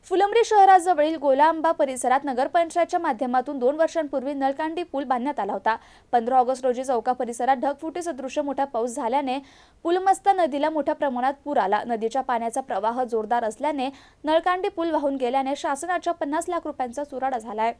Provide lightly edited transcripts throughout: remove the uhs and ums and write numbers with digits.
फुलंब्री शहराजवळील गोलांबा परिसरात नगरपंचायतच्या माध्यमातून 2 वर्षांपूर्वी नळकांडी पूल बांधण्यात आला होता। 15 ऑगस्ट रोजी चौका परिसरात ढगफुटी सदृश मोठा पाऊस झाल्याने पुलमस्ता नदीला मोठ्या प्रमाणात पूर आला। नदीच्या पाण्याचा प्रवाह जोरदार असल्याने नळकांडी पूल वाहून गेल्याने शासनाच्या 50 लाख रुपयांचा चुराडा झालाय।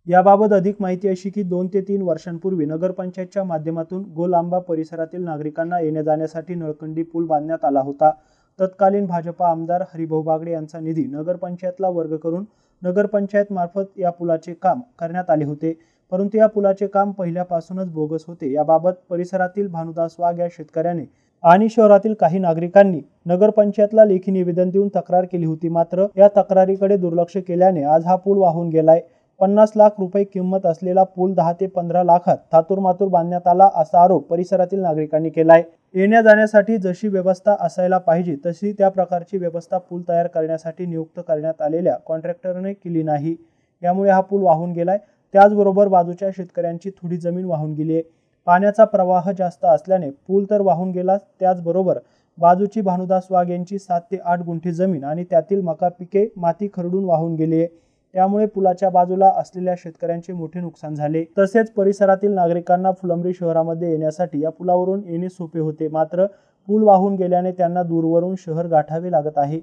याबाबत अधिक माहिती अशी की 2 ते 3 वर्षांपूर्वी नगरपंचायतच्या माध्यमातून गोलांबा परिसरातील नागरिकांना येण्या जाण्यासाठी नळकंडी पूल बांधण्यात आला होता। तत्कालीन भाजपा आमदार हरिभाऊ बागडे यांचा निधी नगरपंचायतला वर्ग करून नगरपंचायत मार्फत या पुलाचे काम करण्यात आले होते, परंतु या पुलाचे काम पहिल्यापासूनच बोगस होते। याबाबत परिसरातील भानुदास वाघ या शेतकऱ्याने आणि शहरातील काही नागरिकांनी नगरपंचायतला लेखी निवेदन देऊन तक्रार केली होती, मात्र या तक्रारीकडे दुर्लक्ष केल्याने आज हा पूल वाहून गेलाय। 50 लाख रुपये किंमत असलेला पूल 10 ते 15 लाखात थातुरमातुर बांधण्यात आला असा आरोप परिसरातील नागरिकांनी केलाय। येण्या जाण्यासाठी जशी व्यवस्था असायला पाहिजे तशी त्या प्रकारची व्यवस्था पूल तयार करण्यासाठी नियुक्त करण्यात आलेल्या कॉन्ट्रॅक्टरने केली नाही, यामुळे हा पूल वाहून गेलाय। त्याचबरोबर बाजूच्या शेतकऱ्यांची थोडी जमीन वाहून गेली आहे। पाण्याचा प्रवाह जास्त असल्याने पूल तर वाहून गेला, त्याचबरोबर बाजूची भानुदास वाघ यांची 7 ते 8 गुंठे जमीन आणि त्यातील मका पिके माती खरडून वाहून गेली आहे। त्यामुळे पुलाच्या बाजूला असलेल्या शेतकऱ्यांचे मोठे नुकसान झाले। तसेच परिसरातील नागरिकांना फुलंब्री शहरामध्ये येण्यासाठी या पुलावरून येणे सोपे होते, मात्र पूल वाहून गेल्याने त्यांना दूरवरून शहर गाठावे लागत आहे।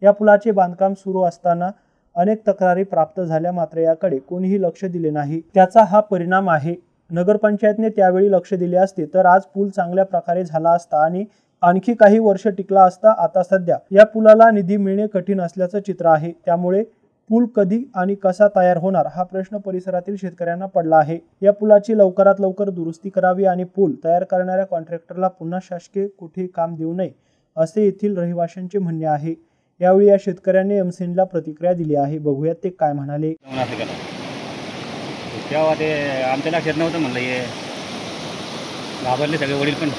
या पुलाचे बांधकाम सुरू असताना अनेक तक्रारी प्राप्त झाल्या, मात्र याकडे कोणीही लक्ष दिले नाही। त्याचा हा परिणाम आहे। नगरपंचायतने त्यावेळी लक्ष दिले असते तर आज पूल चांगल्या प्रकारे झाला असता आणि आणखी काही वर्ष टिकला असता। आता सध्या या पुलाला निधी मिळणे कठीण असल्याचं चित्र आहे। त्यामुळे पूल कधी आणि कसा तयार होणार हा प्रश्न परिसरातील शेतकऱ्यांना पडला आहे। या पुलाची लवकरात लवकर दुरुस्ती करावी आणि पूल तयार करणाऱ्या कॉन्ट्रॅक्टरला पुन्हा शासकीय कुठे काम देऊ नये असे येथील रहिवाशांचे म्हणणे आहे। यावेळी या शेतकऱ्यांनी एमसीनला प्रतिक्रिया दिली आहे। बघूयात ते काय म्हणाले। तेव्हा ते आमच्या लक्षात नव्हतं, म्हणलं हे घाबरले सगळे वडील, पण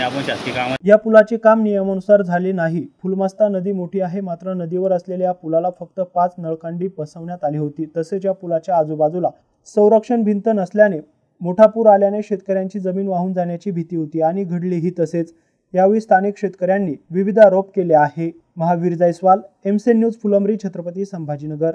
आपण शासकीय काम। या पुलाचे काम नियमानुसार झाले नाही। फुलमस्ता नदी मोठी आहे, मात्र नदीवर असलेल्या या पुलाला फक्त 5 नळकांडी बसवण्यात आली होती। तसेच या पुलाच्या आजूबाजूला संरक्षण भिंत नसल्याने मोठा पूर आल्याने शेतकऱ्यांची जमीन वाहून जाण्याची भीती होती आणि घडलीही तसेच। यावेळी स्थानिक शेतकऱ्यांनी विविध आरोप केले आहे। Mahavir Jaiswal, MCN news, Phulambri, Chhatrapati Sambhajinagar.